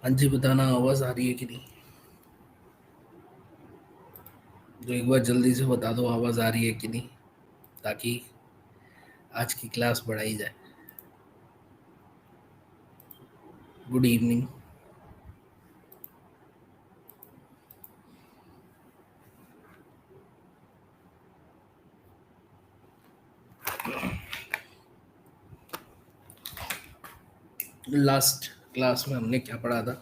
हाँ जी, बताना आवाज आ रही है कि नहीं। तो एक बार जल्दी से बता दो आवाज आ रही है कि नहीं, ताकि आज की क्लास बढ़ाई जाए। Good evening. लास्ट क्लास में हमने क्या पढ़ा था?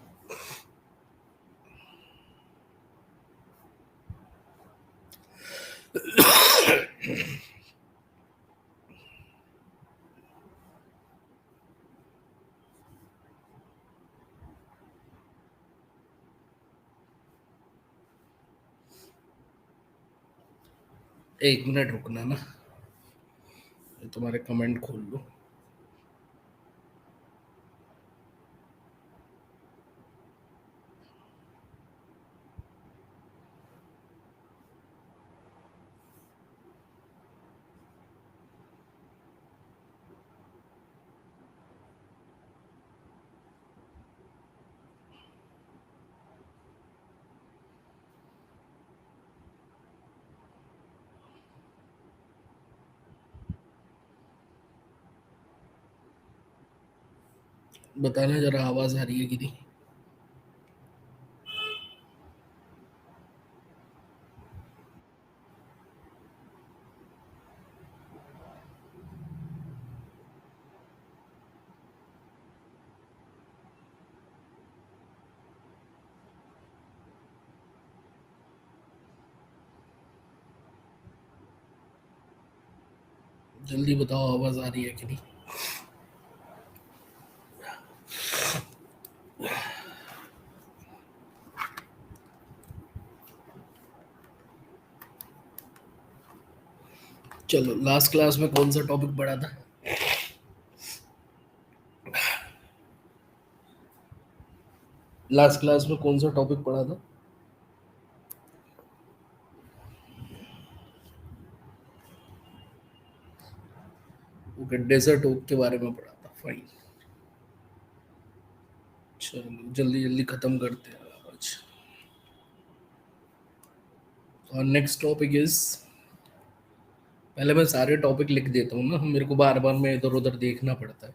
एक मिनट रुकना ना, तुम्हारे कमेंट खोल लो। बताना जरा आवाज आ रही है कि नहीं। जल्दी बताओ आवाज आ रही है कि नहीं। चलो, लास्ट क्लास में कौन सा टॉपिक पढ़ा था? लास्ट क्लास में कौन सा टॉपिक पढ़ा था? ओके, डेजर्ट ओक के बारे में पढ़ा था। फाइन। चलो जल्दी जल्दी खत्म करते हैं आज। और नेक्स्ट टॉपिक इज, पहले मैं सारे टॉपिक लिख देता हूँ ना, मेरे को बार बार में इधर उधर देखना पड़ता है।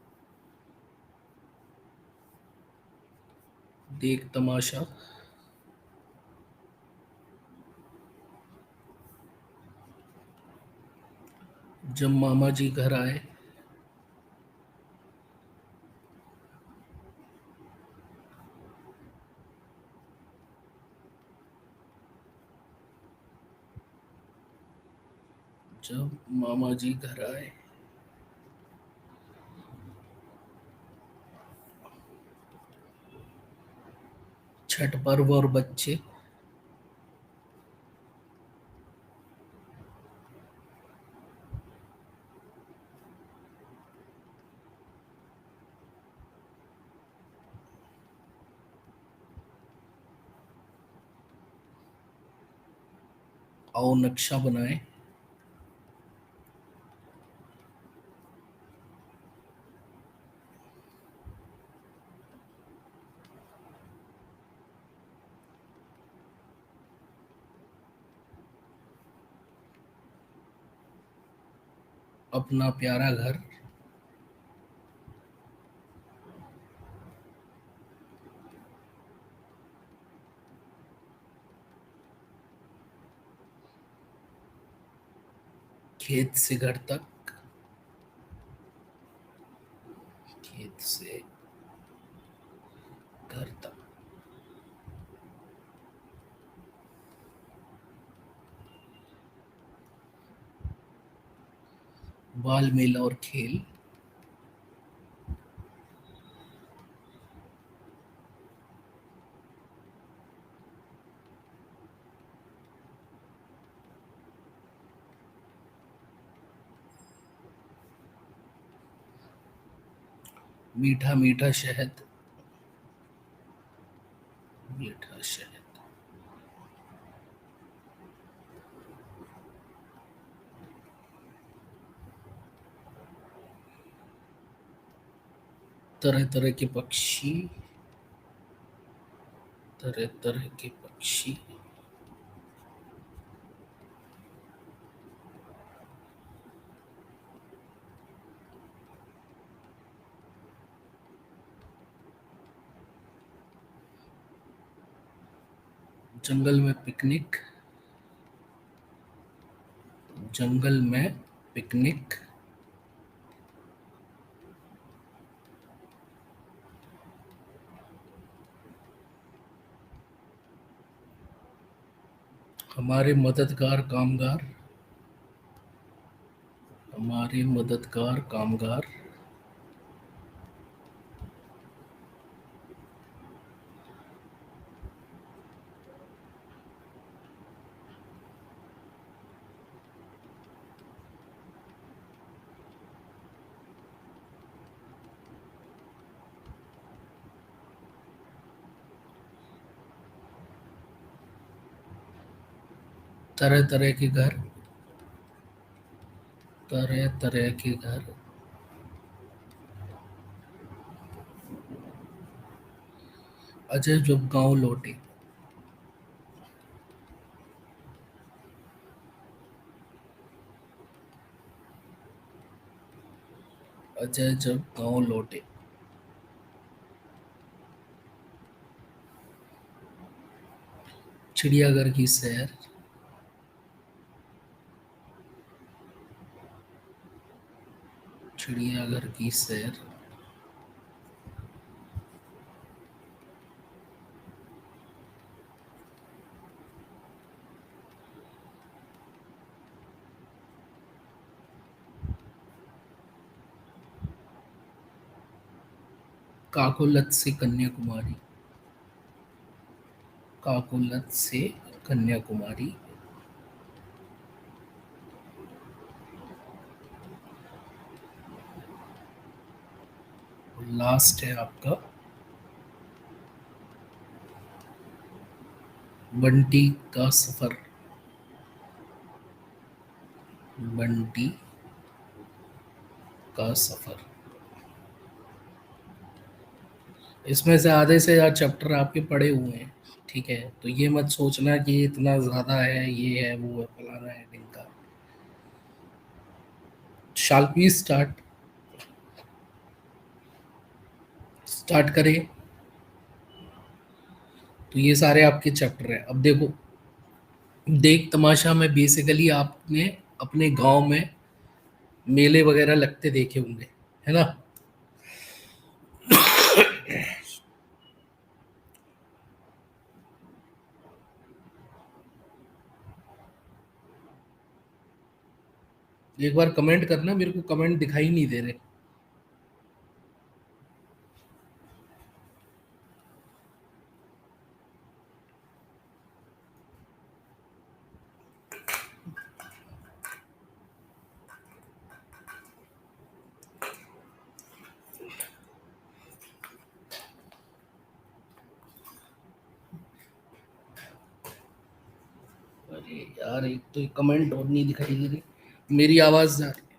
देख तमाशा। जब मामा जी घर आए। जब मामा जी घर आए। छठ पर्व और बच्चे। आओ नक्शा बनाए। अपना प्यारा घर। खेत से घर तक। खेत से घर तक। बाल मेला और खेल। मीठा मीठा शहद। मीठा शहद। तरह तरह के पक्षी। तरह तरह के पक्षी। जंगल में पिकनिक। जंगल में पिकनिक। हमारे मददगार कामगार। हमारे मददगार कामगार। तरह तरह के घर। तरह तरह के घर। अजय जब गांव लौटे। अजय जब गांव लौटे। चिड़ियाघर की सैर। चिड़ियाघर की सैर। काकोलत से कन्याकुमारी। काकोलत से कन्याकुमारी। लास्ट है आपका बंटी का सफर। बंटी का सफर। इसमें से आधे से ज्यादा चैप्टर आपके पढ़े हुए हैं। ठीक है, तो ये मत सोचना कि इतना ज्यादा है, ये है, वो है, फलाना है, ढिमका। Shall we start? स्टार्ट करें? तो ये सारे आपके चैप्टर हैं। अब देखो, देख तमाशा में बेसिकली आपने अपने गांव में मेले वगैरह लगते देखे होंगे, है ना। एक बार कमेंट करना, मेरे को कमेंट दिखाई नहीं दे रहे। अरे यार, एक तो कमेंट और नहीं दिखाई दे रही, मेरी आवाज जा रही है।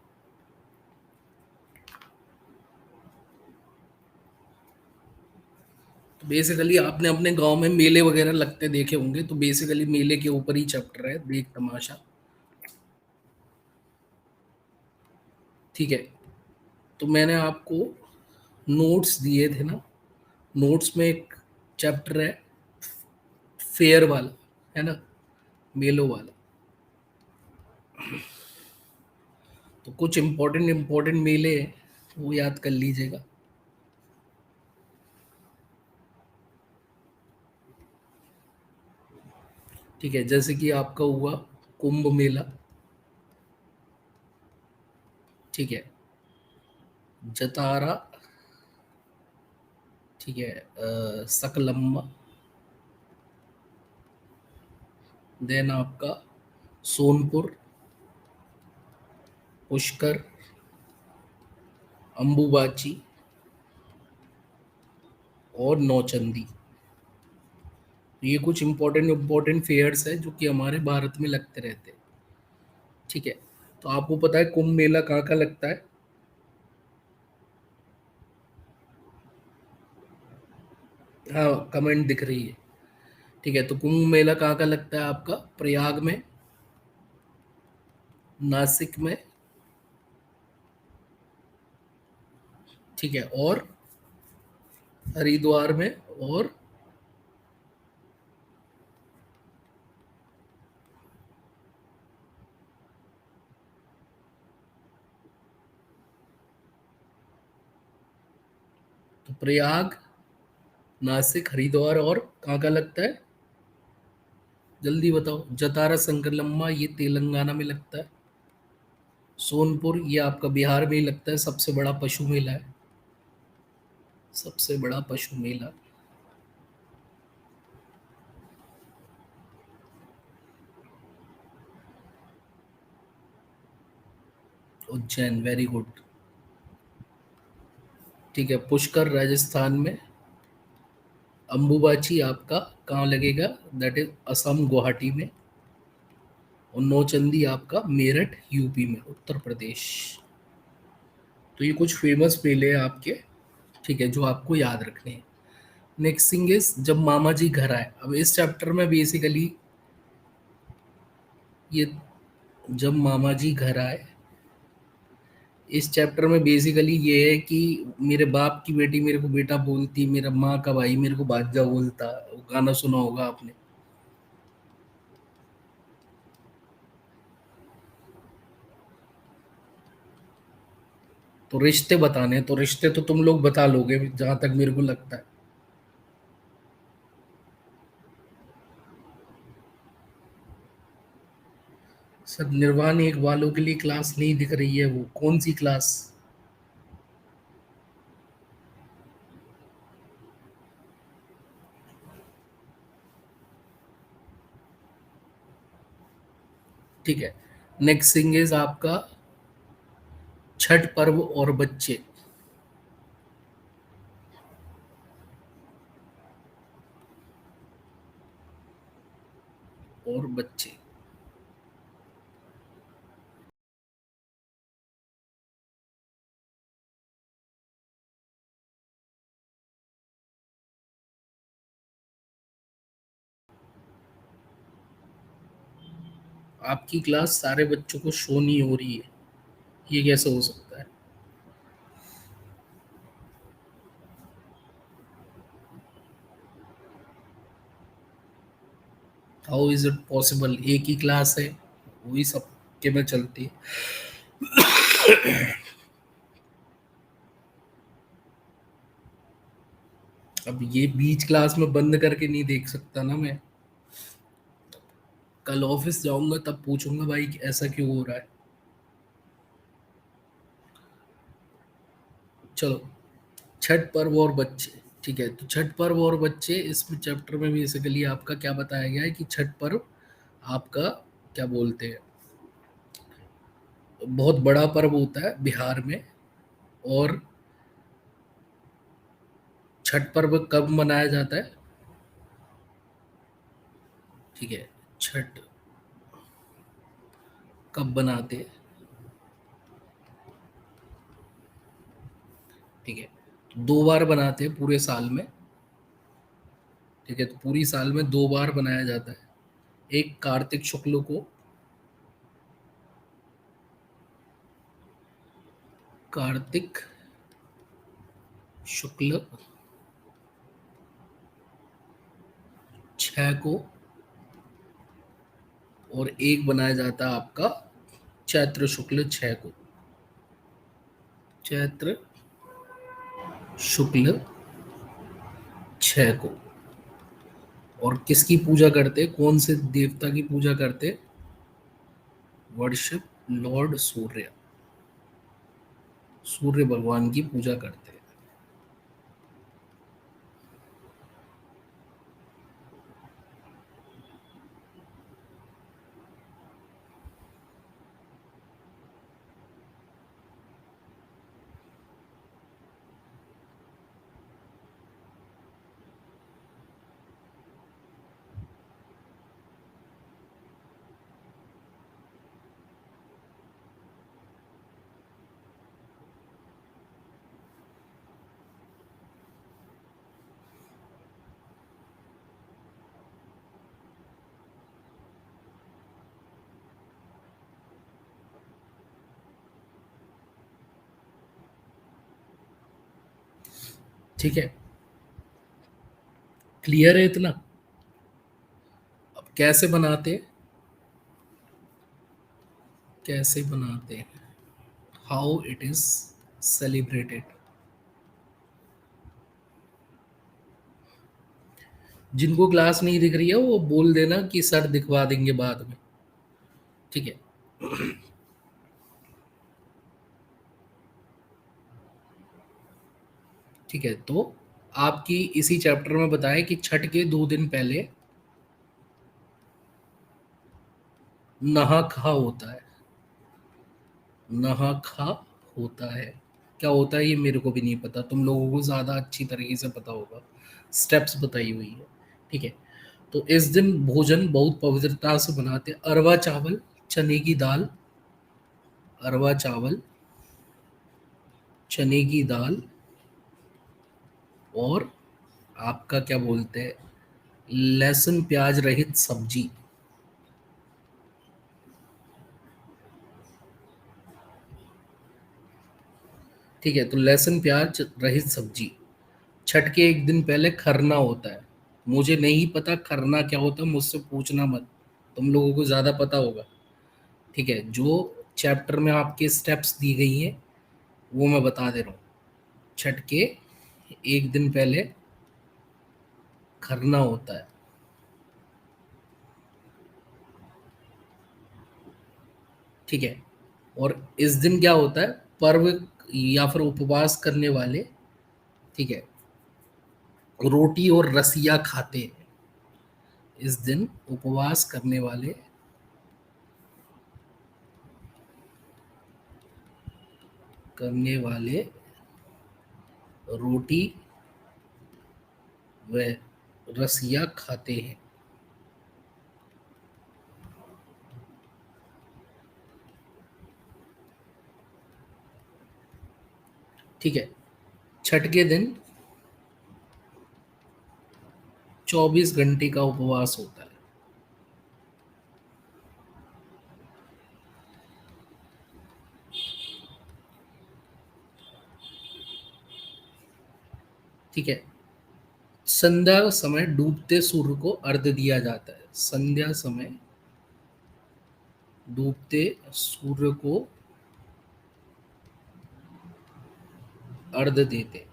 तो बेसिकली आपने अपने गांव में मेले वगैरह लगते देखे होंगे, तो बेसिकली मेले के ऊपर ही चैप्टर है, देख तमाशा। ठीक है, तो मैंने आपको नोट्स दिए थे ना। नोट्स में एक चैप्टर है फेयर वाला, है ना, मेलो वाला। तो कुछ इम्पोर्टेंट इम्पोर्टेंट मेले हैं, वो याद कर लीजिएगा। ठीक है, जैसे कि आपका हुआ कुंभ मेला। ठीक है, जतारा। ठीक है, सकलम्मा। देन आपका सोनपुर, पुष्कर, अंबुबाची और नौचंदी। ये कुछ इंपॉर्टेंट इंपॉर्टेंट फेयर्स है जो कि हमारे भारत में लगते रहते हैं। ठीक है, तो आपको पता है कुंभ मेला कहाँ कहाँ लगता है? हाँ, कमेंट दिख रही है। ठीक है, तो कुंभ मेला कहाँ का लगता है आपका? प्रयाग में, नासिक में, ठीक है, और हरिद्वार में, और तो प्रयाग, नासिक, हरिद्वार, और कहाँ का लगता है? जल्दी बताओ। जतारा संकलम्मा ये तेलंगाना में लगता है। सोनपुर ये आपका बिहार में ही लगता है, सबसे बड़ा पशु मेला है, सबसे बड़ा पशु मेला। Ujjain, very good. ठीक है, पुष्कर राजस्थान में, अंबुबाची आपका कहाँ लगेगा? दैट इज असम, गुवाहाटी में, और नौचंदी आपका मेरठ, यूपी में, उत्तर प्रदेश। तो ये कुछ फेमस मेले हैं आपके, ठीक है, जो आपको याद रखने हैं। नेक्स्ट थिंग इज जब मामा जी घर आए। अब इस चैप्टर में बेसिकली ये, जब मामा जी घर आए, इस चैप्टर में बेसिकली ये है कि मेरे बाप की बेटी मेरे को बेटा बोलती, मेरा माँ का भाई मेरे को बाजा बोलता। वो गाना सुना होगा आपने। तो रिश्ते बताने हैं, तो रिश्ते तो तुम लोग बता लोगे जहां तक मेरे को लगता है। सर, निर्वाण एक वालों के लिए क्लास नहीं दिख रही है, वो कौन सी क्लास? ठीक है, नेक्स्ट थिंग इज आपका छठ पर्व और बच्चे। और बच्चे, आपकी क्लास सारे बच्चों को शो नहीं हो रही है, ये कैसे हो सकता है? How is it possible? एक ही क्लास है, वही सब के में चलती है। अब ये बीच क्लास में बंद करके नहीं देख सकता ना मैं। कल ऑफिस जाऊंगा तब पूछूंगा भाई कि ऐसा क्यों हो रहा है। चलो, छठ पर्व और बच्चे। ठीक है, तो छठ पर्व और बच्चे, इसमें चैप्टर में बेसिकली आपका क्या बताया गया है कि छठ पर्व आपका क्या बोलते हैं, बहुत बड़ा पर्व होता है बिहार में। और छठ पर्व कब मनाया जाता है? ठीक है, छठ कब बनाते हैं? ठीक है, तो दो बार बनाते हैं पूरे साल में। ठीक है, तो पूरी साल में दो बार बनाया जाता है। एक कार्तिक शुक्ल को, कार्तिक शुक्ल 6 को, और एक बनाया जाता है आपका चैत्र शुक्ल 6 को। चैत्र शुक्ल 6 को। और किसकी पूजा करते, कौन से देवता की पूजा करते? वर्शिप लॉर्ड सूर्य, सूर्य भगवान की पूजा करते हैं। ठीक है, क्लियर है इतना? अब कैसे बनाते हैं, कैसे बनाते हैं, हाउ इट इज सेलिब्रेटेड। जिनको क्लास नहीं दिख रही है वो बोल देना कि सर दिखवा देंगे बाद में। ठीक है, ठीक है। तो आपकी इसी चैप्टर में बताया कि छठ के 2 दिन पहले नहा खा होता है। नहा खा होता है, क्या होता है ये मेरे को भी नहीं पता, तुम लोगों को ज़्यादा अच्छी तरीके से पता होगा, स्टेप्स बताई हुई है। ठीक है, तो इस दिन भोजन बहुत पवित्रता से बनाते हैं। अरवा चावल, चने की दाल, अरवा चावल, चने की दाल, और आपका क्या बोलते हैं, लहसुन प्याज रहित सब्जी। ठीक है, तो लहसुन प्याज रहित सब्जी। छठ के 1 दिन पहले खरना होता है। मुझे नहीं पता खरना क्या होता है, मुझसे पूछना मत, तुम लोगों को ज़्यादा पता होगा। ठीक है, जो चैप्टर में आपके स्टेप्स दी गई हैं वो मैं बता दे रहा हूँ। छठ के 1 दिन पहले खरना होता है। ठीक है, और इस दिन क्या होता है, पर्व या फिर उपवास करने वाले, ठीक है, रोटी और रसिया खाते हैं। इस दिन उपवास करने वाले रोटी व रसिया खाते हैं। ठीक है, छठ के दिन 24 घंटे का उपवास होता है। ठीक है, संध्या समय डूबते सूर्य को अर्घ्य दिया जाता है। संध्या समय डूबते सूर्य को अर्घ्य देते।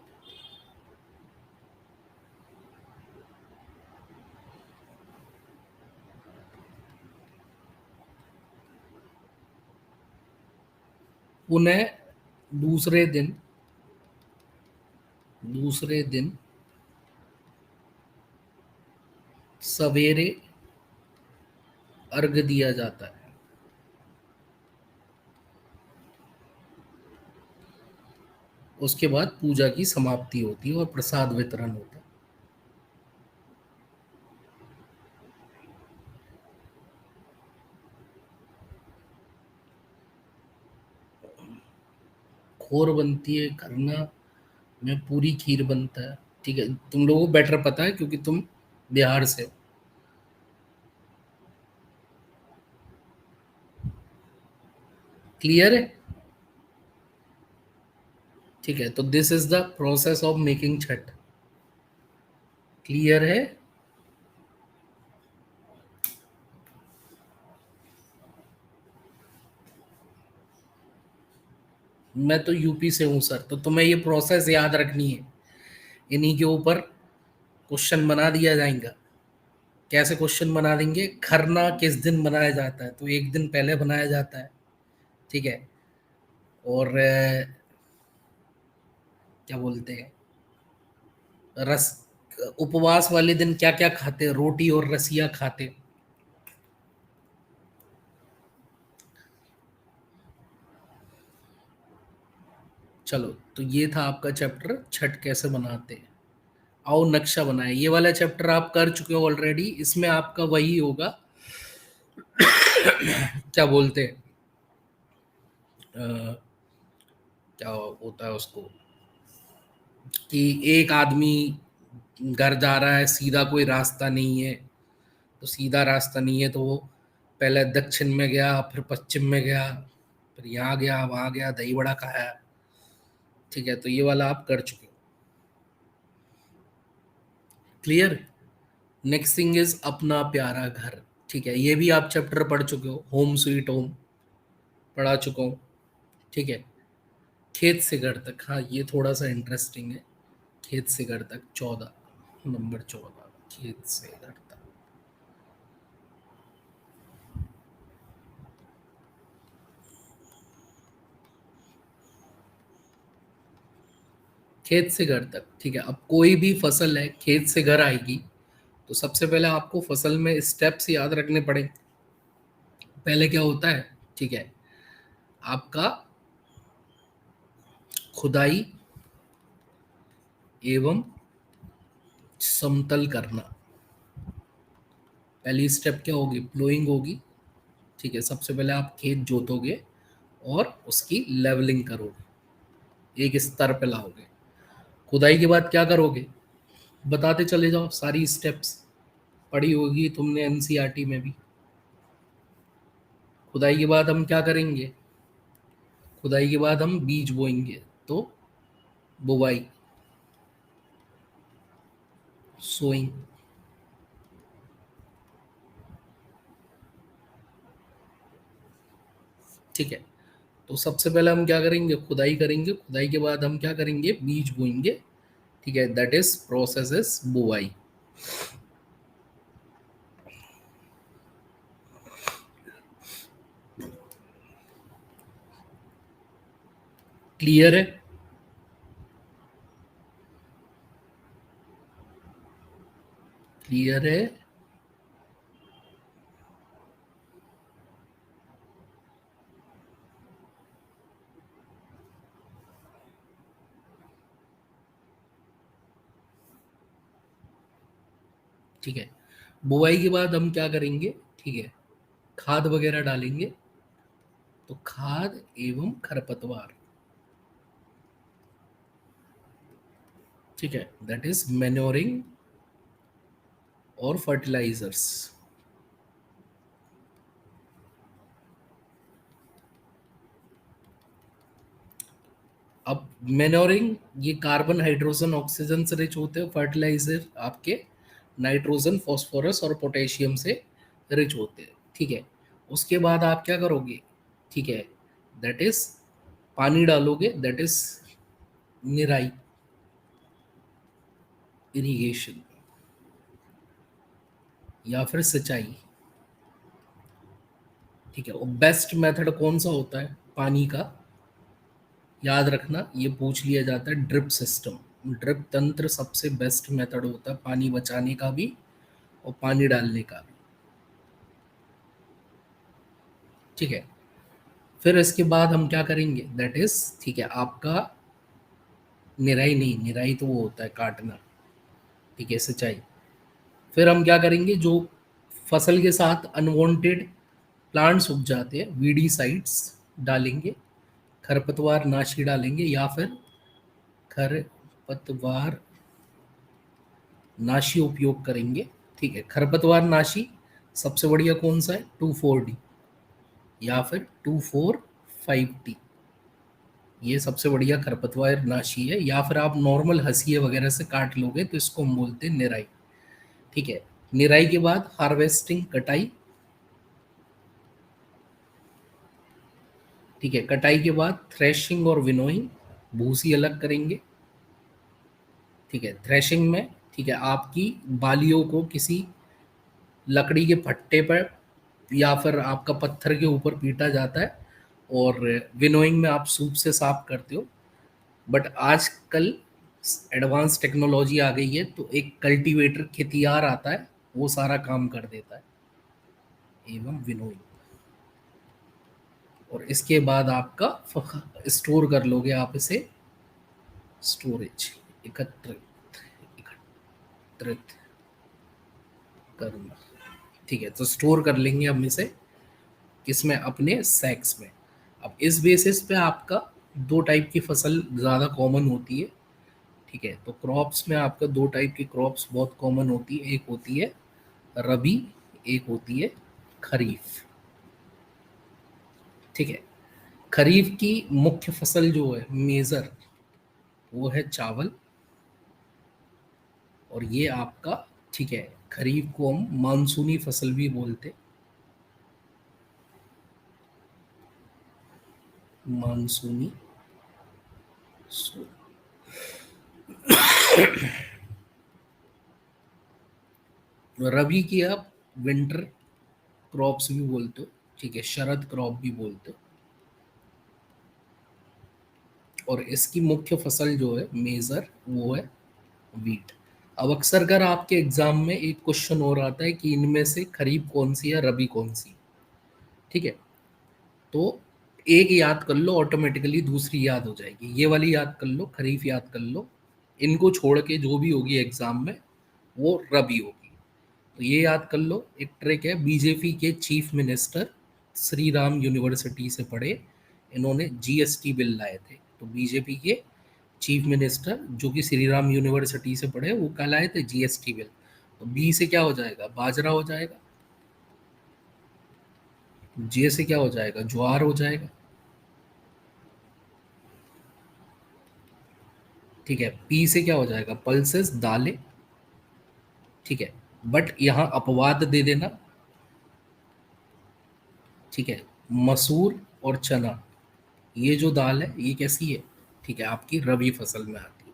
पुनः दूसरे दिन दूसरे दिन सवेरे अर्घ्य दिया जाता है। उसके बाद पूजा की समाप्ति होती है और प्रसाद वितरण होता है। खोर बनती है, खरना में पूरी खीर बनता है। ठीक है, तुम लोगों को बेटर पता है क्योंकि तुम बिहार से हो। क्लियर है? ठीक है, तो this is the process of making Chhath. Clear है? मैं तो यूपी से हूँ सर, तो तुम्हें ये प्रोसेस याद रखनी है। इन्हीं के ऊपर क्वेश्चन बना दिया जाएगा। कैसे क्वेश्चन बना देंगे, खरना किस दिन बनाया जाता है, तो 1 दिन पहले बनाया जाता है। ठीक है, और क्या बोलते हैं, रस, उपवास वाले दिन क्या क्या खाते हैं, रोटी और रसिया खाते। चलो, तो ये था आपका चैप्टर छठ कैसे बनाते हैं। आओ नक्शा बनाए, ये वाला चैप्टर आप कर चुके हो ऑलरेडी, इसमें आपका वही होगा, क्या बोलते हैं, अ, क्या होता है उसको, कि एक आदमी घर जा रहा है, सीधा कोई रास्ता नहीं है, तो सीधा रास्ता नहीं है तो वो पहले दक्षिण में गया, फिर पश्चिम में गया, फिर यहाँ गया, वहाँ गया, दही बड़ा खाया। ठीक है, तो ये वाला आप कर चुके हो। क्लियर। नेक्स्ट थिंग इज अपना प्यारा घर। ठीक है, ये भी आप चैप्टर पढ़ चुके हो, होम स्वीट होम पढ़ा चुका हूँ। ठीक है, खेत से घर तक, हाँ ये थोड़ा सा इंटरेस्टिंग है। खेत से घर तक 14, नंबर 14, खेत से घर तक। खेत से घर तक, ठीक है। अब कोई भी फसल है खेत से घर आएगी, तो सबसे पहले आपको फसल में स्टेप्स याद रखने पड़ेंगे। पहले क्या होता है, ठीक है, आपका खुदाई एवं समतल करना। पहली स्टेप क्या होगी, प्लोइंग होगी। ठीक है, सबसे पहले आप खेत जोतोगे और उसकी लेवलिंग करोगे, एक स्तर पे लाओगे। खुदाई के बाद क्या करोगे, बताते चले जाओ, सारी स्टेप्स पढ़ी होगी तुमने एनसीईआरटी में भी। खुदाई के बाद हम क्या करेंगे, खुदाई के बाद हम बीज बोएंगे, तो बुवाई, सोइंग। ठीक है, तो सबसे पहले हम क्या करेंगे, खुदाई करेंगे, खुदाई के बाद हम क्या करेंगे, बीज बोएंगे। ठीक है, दैट इज प्रोसेस इज बुवाई। क्लियर है। क्लियर है। ठीक है, बुवाई के बाद हम क्या करेंगे, ठीक है, खाद वगैरह डालेंगे। तो खाद एवं खरपतवार, ठीक है, दैट इज मैन्योरिंग और फर्टिलाइजर्स। अब मैन्योरिंग, ये कार्बन हाइड्रोजन ऑक्सीजन से रिच होते हैं, फर्टिलाइजर आपके नाइट्रोजन फॉस्फोरस और पोटेशियम से रिच होते हैं। ठीक है, उसके बाद आप क्या करोगे, ठीक है, दैट इज पानी डालोगे, दैट इज निराई, इरिगेशन या फिर सिंचाई। ठीक है, और बेस्ट मेथड कौन सा होता है पानी का, याद रखना, ये पूछ लिया जाता है, ड्रिप सिस्टम। ड्रिप तंत्र सबसे बेस्ट मेथड होता है पानी बचाने का भी और पानी डालने का भी। ठीक है, फिर इसके बाद हम क्या करेंगे, दैट इज, ठीक है, आपका निराई नहीं, निराई तो वो होता है काटना। ठीक है, सिंचाई। फिर हम क्या करेंगे, जो फसल के साथ अनवांटेड प्लांट्स उग जाते हैं, वीडीसाइड्स डालेंगे, खरपतवार नाशी डालेंगे, या फिर खरपतवार नाशी उपयोग करेंगे। ठीक है, खरपतवार नाशी सबसे बढ़िया कौन सा है, 2,4-D या फिर 2,4,5-T, ये सबसे बढ़िया खरपतवार नाशी है। या फिर आप नॉर्मल हंसिए वगैरह से काट लोगे तो इसको हम बोलते हैं निराई। ठीक है, निराई के बाद हार्वेस्टिंग, कटाई। ठीक है, कटाई के बाद थ्रेशिंग और विनोइंग, भूसी अलग करेंगे। ठीक है, थ्रेशिंग में, ठीक है, आपकी बालियों को किसी लकड़ी के फट्टे पर या फिर आपका पत्थर के ऊपर पीटा जाता है, और विनोइंग में आप सूप से साफ करते हो। बट आजकल एडवांस टेक्नोलॉजी आ गई है, तो एक कल्टीवेटर खेतियार आता है, वो सारा काम कर देता है, एवं विनोइंग। और इसके बाद आपका स्टोर कर लोगे आप इसे, स्टोरेज, एकत्रित, एकत्रित करना। ठीक है, तो स्टोर कर लेंगे हम इसे, किसमें, अपने सैक्स में। अब इस बेसिस पे आपका दो टाइप की फसल ज़्यादा कॉमन होती है। ठीक है, तो क्रॉप्स में आपका दो टाइप की क्रॉप्स बहुत कॉमन होती है, एक होती है रबी, एक होती है खरीफ। ठीक है, खरीफ की मुख्य फसल जो है मेजर, वो है चावल, और ये आपका, ठीक है, खरीफ को हम मानसूनी फसल भी बोलते, मानसूनी। रबी की आप विंटर क्रॉप्स भी बोलते हो, ठीक है, शरद क्रॉप भी बोलते हो। और इसकी मुख्य फसल जो है मेजर, वो है वीट। अब अक्सर अगर आपके एग्जाम में एक क्वेश्चन और आता है कि इनमें से खरीफ कौन सी है, रबी कौन सी, ठीक है, तो एक याद कर लो, ऑटोमेटिकली दूसरी याद हो जाएगी। ये वाली याद कर लो, खरीफ याद कर लो, इनको छोड़ के जो भी होगी एग्जाम में वो रबी होगी। तो ये याद कर लो, एक ट्रिक है, बीजेपी के chief minister Shri Ram university से पढ़े, इन्होंने जीएसटी बिल लाए थे। तो बीजेपी के चीफ मिनिस्टर जो कि श्री राम यूनिवर्सिटी से पढ़े, वो कल आए थे जीएसटी बिल। तो बी से क्या हो जाएगा, बाजरा हो जाएगा। जे से क्या हो जाएगा, ज्वार हो जाएगा। ठीक है, पी से क्या हो जाएगा, पल्सेस, दालें। ठीक है, बट यहाँ अपवाद दे देना, ठीक है, मसूर और चना, ये जो दाल है ये कैसी है, ठीक है, आपकी रबी फसल में आती है।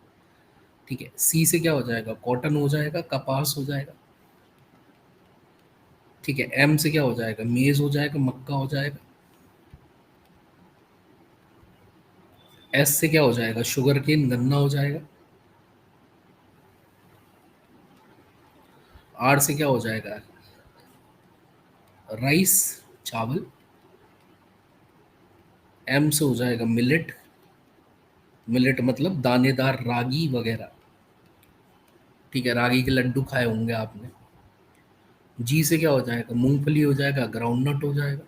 ठीक है, सी से क्या हो जाएगा, कॉटन हो जाएगा, कपास हो जाएगा। ठीक है, एम से क्या हो जाएगा, मेज हो जाएगा, मक्का हो जाएगा। एस से क्या हो जाएगा, शुगर केन, गन्ना हो जाएगा। आर से क्या हो जाएगा, राइस, चावल। एम से हो जाएगा मिलेट, मिलेट मतलब दानेदार रागी वगैरह। ठीक है, रागी के लड्डू खाए होंगे आपने। जी से क्या हो जाएगा, मूंगफली हो जाएगा, ग्राउंडनट हो जाएगा।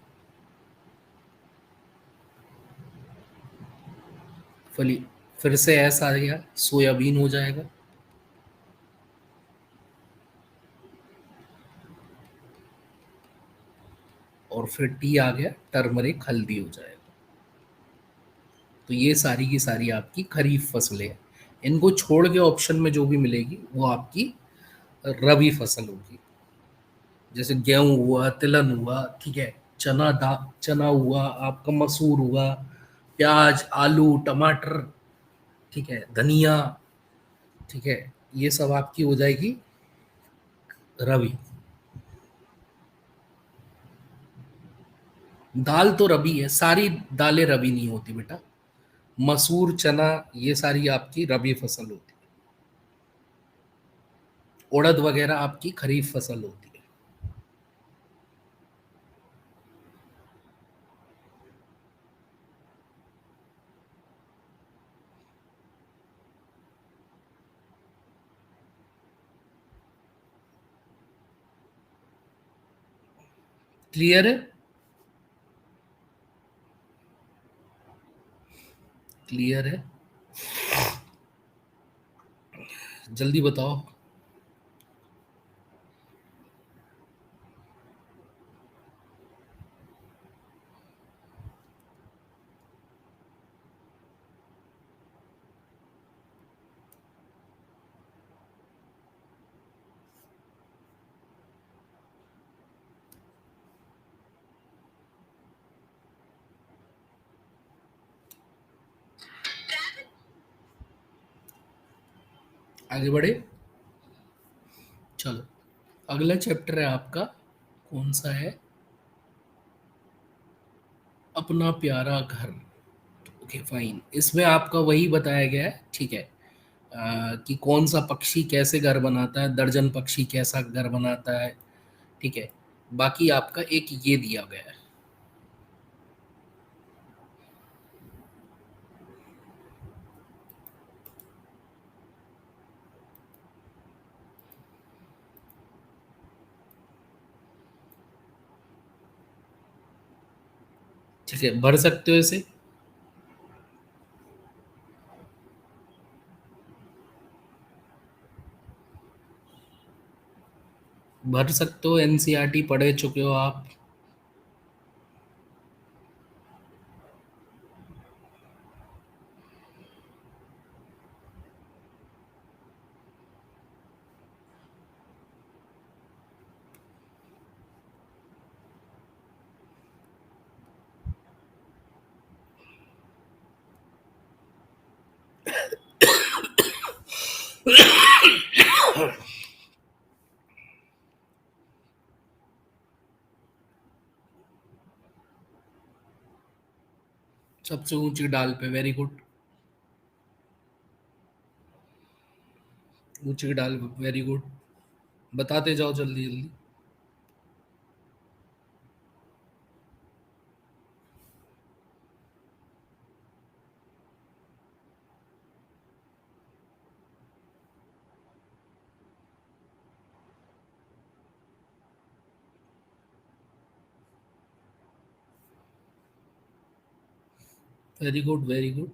फली, फिर से एस आ गया, सोयाबीन हो जाएगा। और फिर टी आ गया, टर्मरिक, हल्दी हो जाएगा। तो ये सारी की सारी आपकी खरीफ फसलें हैं। इनको छोड़ के ऑप्शन में जो भी मिलेगी वो आपकी रबी फसल होगी। जैसे गेहूं हुआ, तिलहन हुआ, ठीक है, चना हुआ, आपका मसूर हुआ, प्याज, आलू, टमाटर, ठीक है, धनिया, ठीक है, ये सब आपकी हो जाएगी रबी। दाल तो रबी है, सारी दालें रबी नहीं होती बेटा। मसूर, चना, ये सारी आपकी रबी फसल होती है। उड़द वगैरह आपकी खरीफ फसल होती है। क्लियर है? क्लियर है? जल्दी बताओ। आगे बढ़े, चलो। अगला चैप्टर है आपका, कौन सा है, अपना प्यारा घर। ओके फाइन, इसमें आपका वही बताया गया है, ठीक है, कि कौन सा पक्षी कैसे घर बनाता है, दर्जन पक्षी कैसा घर बनाता है। ठीक है, बाकी आपका एक ये दिया गया है। ठीक है, भर सकते हो इसे, भर सकते हो, एनसीईआरटी पढ़े चुके हो आप। सबसे ऊंची डाल पे, वेरी गुड। ऊंची डाल पे, वेरी गुड। बताते जाओ जल्दी जल्दी। Very good, very good.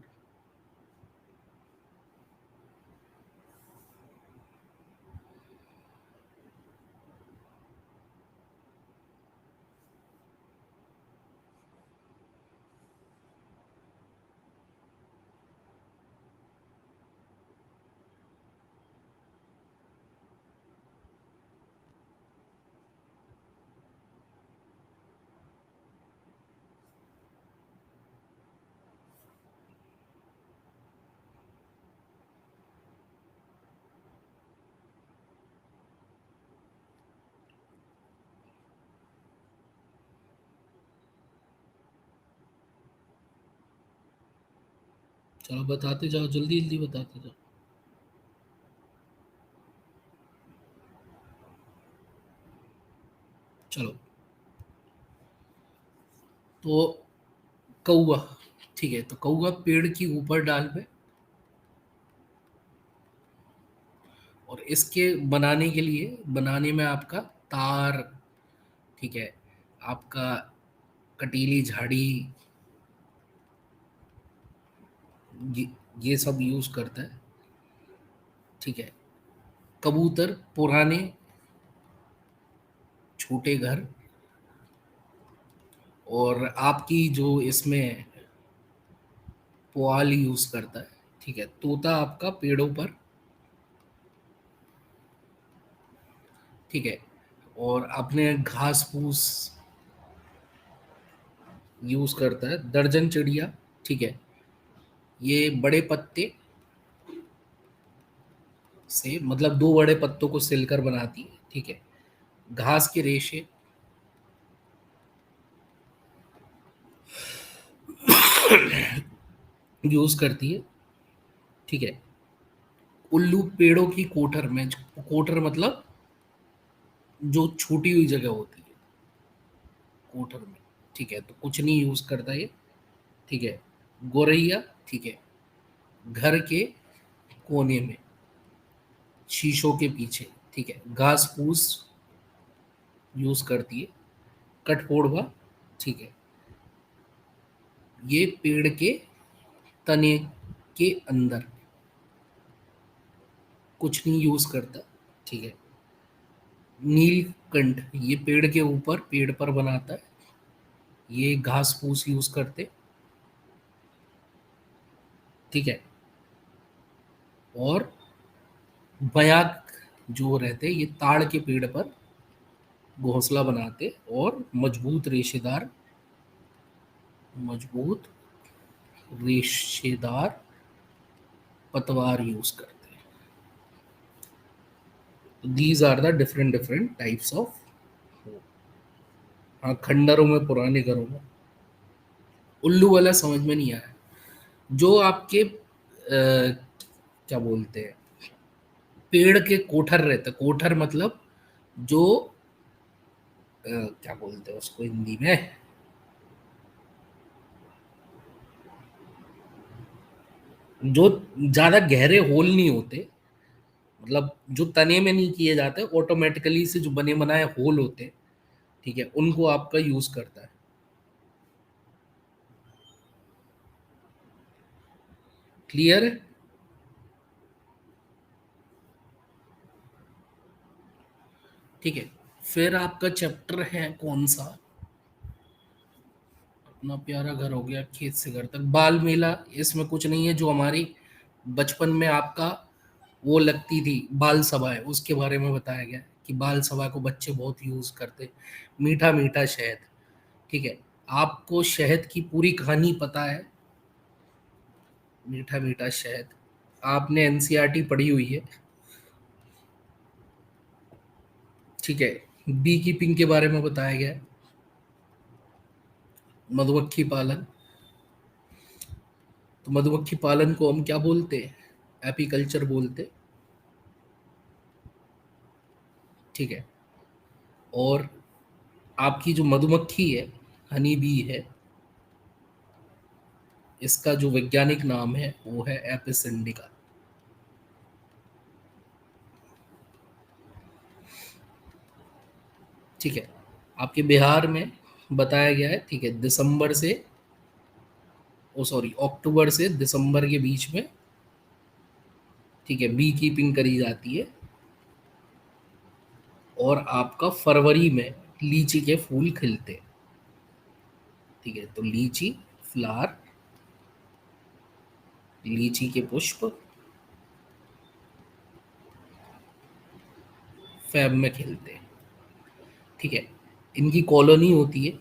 चलो बताते जाओ, जल्दी जल्दी बताते जाओ। चलो, तो कौवा। ठीक है, तो कौवा पेड़ की ऊपर डाल पे, और इसके बनाने के लिए, बनाने में आपका तार, ठीक है, आपका कटीली झाड़ी, ये ये सब यूज करता है। ठीक है। कबूतर पुराने छोटे घर, और आपकी जो इसमें पुआल यूज करता है। ठीक है। तोता आपका पेड़ों पर। ठीक है। और अपने घास फूस यूज करता है। दर्जन चिड़िया। ठीक है, ये बड़े पत्ते से, मतलब दो बड़े पत्तों को सिलकर बनाती है। ठीक है। घास के रेशे यूज करती है। ठीक है। उल्लू पेड़ों की कोठर में, कोठर मतलब जो छूटी हुई जगह होती है, कोठर में। ठीक है, तो कुछ नहीं यूज करता ये। ठीक है। गोरैया, ठीक है, घर के कोने में, शीशों के पीछे। ठीक है, घास फूस यूज करती है। कठफोड़वा, ठीक है, ये पेड़ के तने के अंदर, कुछ नहीं यूज करता। ठीक है। नीलकंठ, ये पेड़ के ऊपर, पेड़ पर बनाता है। ये घास फूस यूज करते। ठीक है। और बयाक जो रहते, ये ताड़ के पेड़ पर घोंसला बनाते, और मजबूत रेशेदार, मजबूत रेशेदार पतवार यूज करते हैं। These are the different different types of. हाँ, खंडरों में, पुराने घरों में। उल्लू वाला समझ में नहीं आया। जो आपके क्या बोलते हैं, पेड़ के कोठर रहते, कोठर मतलब जो क्या बोलते हैं उसको हिंदी में, जो ज्यादा गहरे होल नहीं होते, मतलब जो तने में नहीं किए जाते, ऑटोमेटिकली से जो बने बनाए होल होते हैं। ठीक है, उनको आपका यूज करता है। क्लियर है? ठीक है। फिर आपका चैप्टर है कौन सा? अपना प्यारा घर हो गया, खेत से घर तक, बाल मेला। इसमें कुछ नहीं है, जो हमारी बचपन में आपका वो लगती थी बाल सभा है, उसके बारे में बताया गया है कि बाल सभा को बच्चे बहुत यूज करते। मीठा मीठा शहद। ठीक है। आपको शहद की पूरी कहानी पता है? मीठा मीठा शहद, आपने एनसीईआरटी पढ़ी हुई है। ठीक है। बी कीपिंग के बारे में बताया गया है, मधुमक्खी पालन। तो मधुमक्खी पालन को हम क्या बोलते हैं? एपीकल्चर बोलते हैं। ठीक है। और आपकी जो मधुमक्खी है, हनी बी है, इसका जो वैज्ञानिक नाम है वो है एपिस इंडिका। ठीक है। आपके बिहार में बताया गया है, ठीक है, दिसंबर से, ओ सॉरी, अक्टूबर से दिसंबर के बीच में, ठीक है, बी कीपिंग करी जाती है। और आपका फरवरी में लीची के फूल खिलते हैं। ठीक है, तो लीची फ्लावर, लीची के पुष्प फेब में खिलते हैं। ठीक है। इनकी कॉलोनी होती है।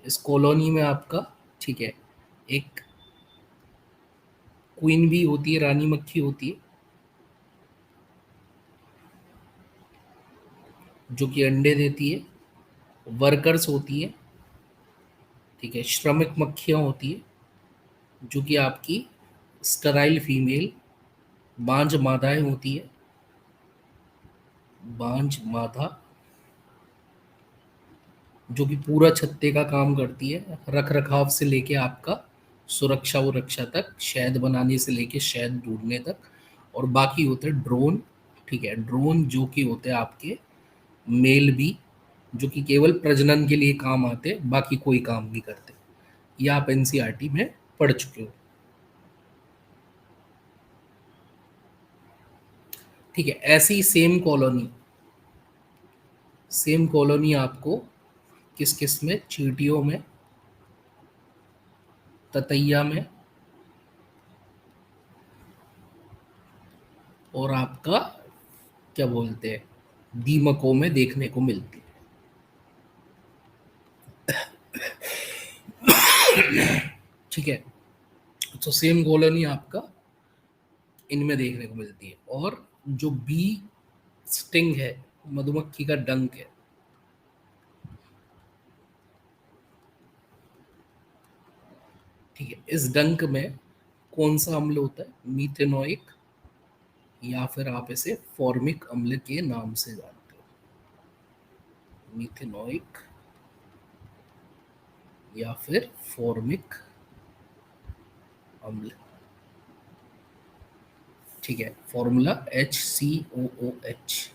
इस कॉलोनी में आपका, ठीक है, एक क्वीन भी होती है, रानी मक्खी होती है, जो कि अंडे देती है। वर्कर्स होती है, ठीक है, श्रमिक मक्खियाँ होती है, जो कि आपकी स्टराइल फीमेल बांझ मादाएं होती है। बांझ मादा, जो कि पूरा छत्ते का काम करती है, रख रखाव से लेके आपका सुरक्षा उरक्षा तक, शहद बनाने से लेके शहद ढूंढने तक। और बाकी होते हैं ड्रोन। ठीक है, ड्रोन जो कि होते हैं आपके मेल भी, जो कि केवल प्रजनन के लिए काम आते हैं, बाकी कोई काम नहीं करते। ये आप एनसीईआरटी में पढ़ चुके हो। ठीक है। ऐसी सेम कॉलोनी आपको किस किस में, चींटियों में, ततैया में, और आपका क्या बोलते हैं, दीमकों में देखने को मिलती है। ठीक है। तो सेम कॉलोनी आपका इनमें देखने को मिलती है। और जो बी स्टिंग है, मधुमक्खी का डंक है, ठीक है, इस डंक में कौन सा अम्ल होता है? मीथेनोइक, या फिर आप इसे फॉर्मिक अम्ल के नाम से जानते हो। मीथेनोइक या फिर फॉर्मिक अम्ल। ठीक है, फॉर्मूला HCOOH।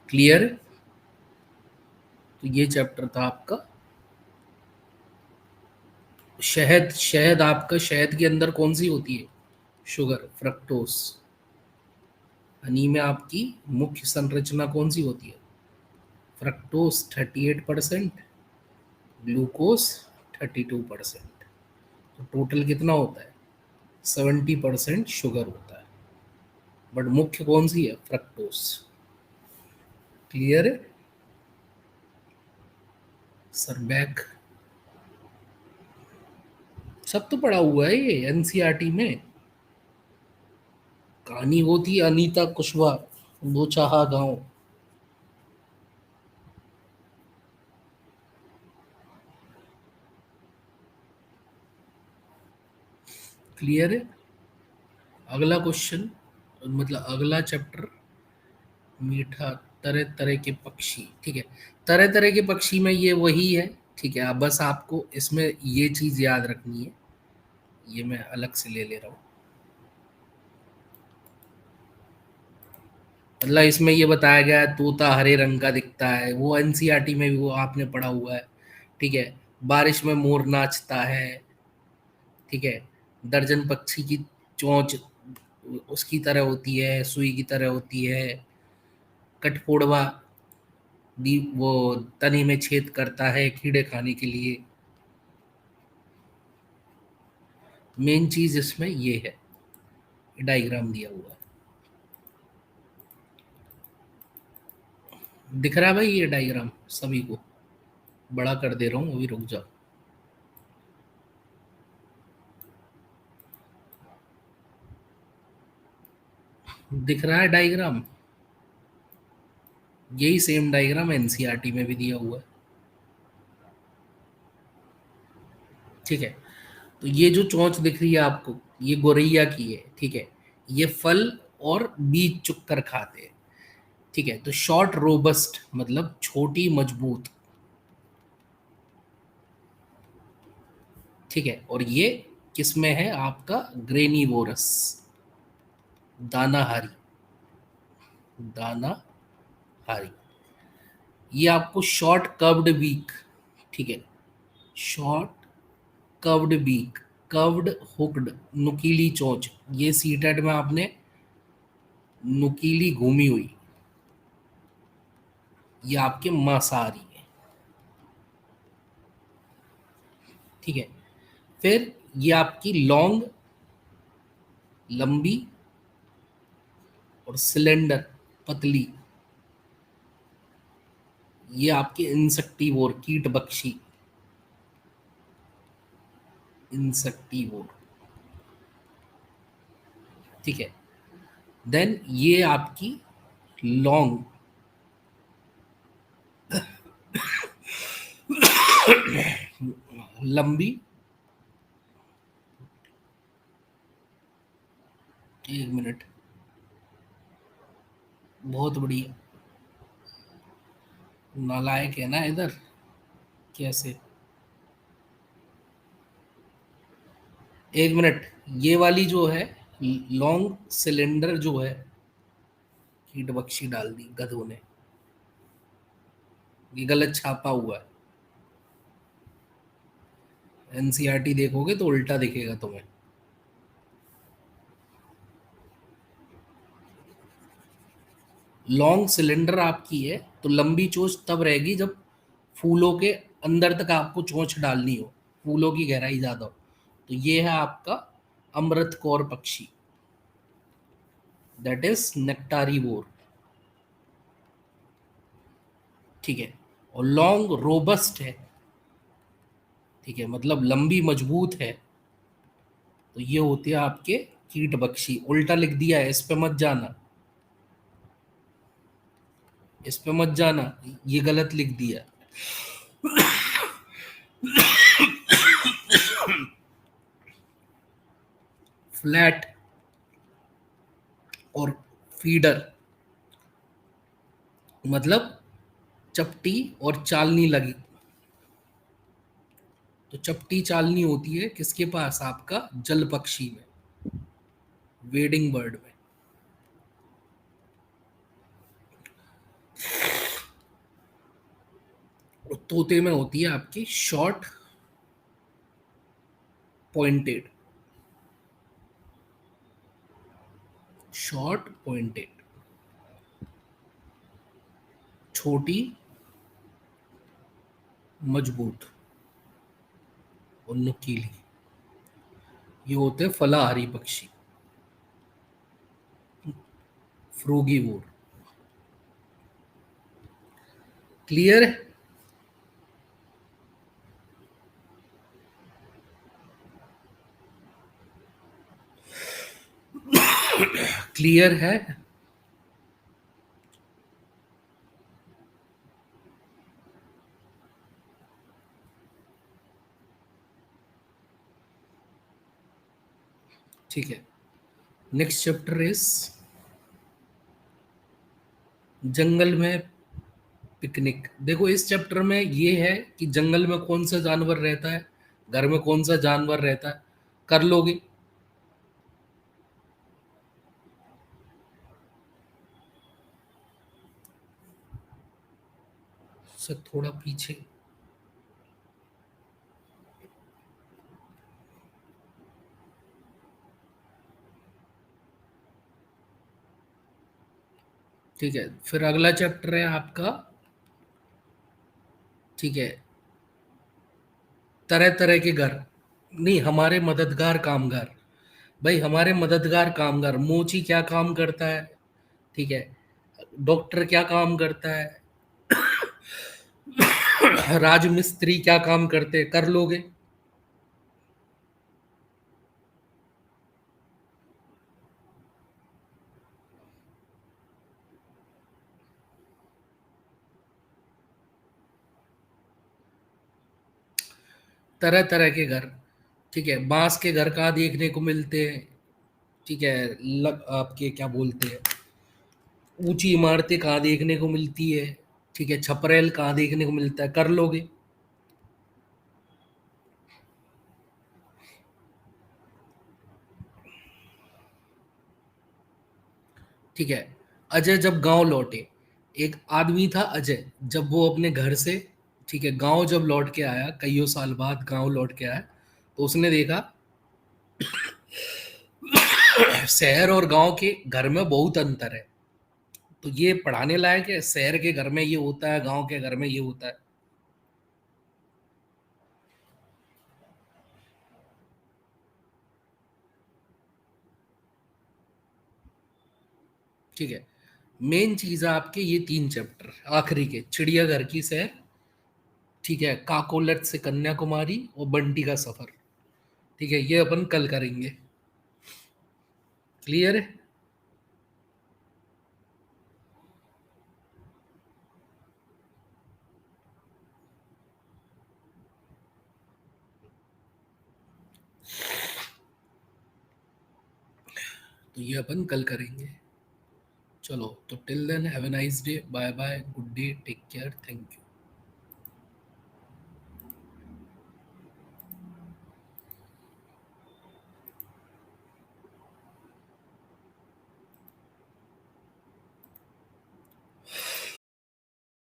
क्लियर? तो ये चैप्टर था आपका। शहद, शहद आपका, शहद के अंदर कौन सी होती है? Sugar, fructose. हनी में आपकी मुख्य संरचना कौन सी होती है? Fructose 38%, glucose 32%। तो टोटल कितना होता है? 70% शुगर होता है। बट मुख्य कौन सी है? फ्रक्टोस। क्लियर है? सर बैक, सब तो पढ़ा हुआ है ये एनसीईआरटी में। कहानी होती है अनीता कुशवाहा, बोचाहा गांव। क्लियर है? अगला क्वेश्चन, मतलब अगला चैप्टर, मीठा, तरह तरह के पक्षी। ठीक है, तरह तरह के पक्षी में ये वही है। ठीक है, अब बस आपको इसमें ये चीज याद रखनी है, ये मैं अलग से ले ले रहा हूँ। मतलब इसमें ये बताया गया है तोता हरे रंग का दिखता है, वो एनसीईआरटी में भी वो आपने पढ़ा हुआ है। ठीक है, बारिश में मोर नाचता है। ठीक है, दर्जन पक्षी की चोंच उसकी तरह होती है, सुई की तरह होती है। कठफोड़वा दी वो तने में छेद करता है कीड़े खाने के लिए। मेन चीज इसमें ये है, डायग्राम दिया हुआ है। दिख रहा है भाई ये डायग्राम सभी को? बड़ा कर दे रहा हूँ, अभी रुक जाओ। दिख रहा है डायग्राम? यही सेम डायग्राम एनसीईआरटी में भी दिया हुआ है। ठीक है, तो ये जो चोंच दिख रही है आपको, ये गोरैया की है। ठीक है, ये फल और बीज चुग कर खाते हैं। ठीक है, तो शॉर्ट रोबस्ट मतलब छोटी मजबूत। ठीक है, और ये किसमें है आपका, ग्रेनिवोरस, दानाहारी। दानाहारी। ये आपको शॉर्ट कर्व्ड बीक। ठीक है, short curved beak, curved hooked, नुकीली चोंच। ये सीटेट में आपने नुकीली घूमी हुई, ये आपके मांसाहारी है। ठीक है, फिर ये आपकी लॉन्ग, लंबी और सिलेंडर, पतली, ये आपके इंसेक्टिवोर, कीट बख्शी, इंसेक्टिवोर। ठीक है, देन ये आपकी लॉन्ग, लंबी, एक मिनट, बहुत बढ़िया, नालायक है ना इधर, कैसे, एक मिनट, ये वाली जो है लॉन्ग सिलेंडर जो है, कीट बख्शी डाल दी गधों ने, ये गलत छापा हुआ है। एनसीईआरटी देखोगे तो उल्टा दिखेगा तुम्हें। लॉन्ग सिलेंडर आपकी है, तो लंबी चोंच तब रहेगी जब फूलों के अंदर तक आपको चोंच डालनी हो, फूलों की गहराई ज्यादा हो। तो ये है आपका अमृत कौर पक्षी, दैट इज नेक्टारीवोर। ठीक है, और लॉन्ग रोबस्ट है। ठीक है, मतलब लंबी मजबूत है, तो ये होते हैं आपके कीट बख्शी। उल्टा लिख दिया है, इस पे मत जाना, इस पे मत जाना, ये गलत लिख दिया। फ्लैट और फीडर मतलब चपटी और चालनी लगी। तो चपटी चालनी होती है किसके पास, आपका जल पक्षी में, वेडिंग बर्ड में। और तोते में होती है आपकी शॉर्ट पॉइंटेड, शॉर्ट पॉइंटेड, छोटी मजबूत और नुकीली, ये होते हैं फलाहारी पक्षी, फ्रूगीवोर। क्लियर है? क्लियर है? ठीक है, नेक्स्ट चैप्टर इज जंगल में पिकनिक। देखो इस चैप्टर में ये है कि जंगल में कौन सा जानवर रहता है, घर में कौन सा जानवर रहता है, कर लोगे। सर थोड़ा पीछे, ठीक है, फिर अगला चैप्टर है आपका, ठीक है, तरह तरह के घर। नहीं, हमारे मददगार कामगार। भाई हमारे मददगार कामगार, मोची क्या काम करता है, ठीक है, डॉक्टर क्या काम करता है, राजमिस्त्री क्या काम करते, कर लोगे। तरह तरह के घर, ठीक है, बांस के घर कहाँ देखने को मिलते हैं, ठीक है, आपके क्या बोलते हैं, ऊंची इमारतें कहाँ देखने को मिलती है, ठीक है, छपरेल कहाँ देखने को मिलता है, कर लोगे। ठीक है, अजय जब गांव लौटे, एक आदमी था अजय, जब वो अपने घर से, ठीक है, गांव जब लौट के आया, कईयों साल बाद गांव लौट के आया, तो उसने देखा शहर और गांव के घर में बहुत अंतर है। तो ये पढ़ाने लायक है, शहर के घर में ये होता है, गांव के घर में ये होता है। ठीक है, मेन चीज है आपके ये 3 चैप्टर, आखिरी के चिड़ियाघर की सैर, ठीक है, काकोलत से कन्याकुमारी और बंटी का सफर। ठीक है, ये अपन कल करेंगे। क्लियर है? तो ये अपन कल करेंगे। चलो, तो till then have a nice day, bye bye, good day, take care, thank you.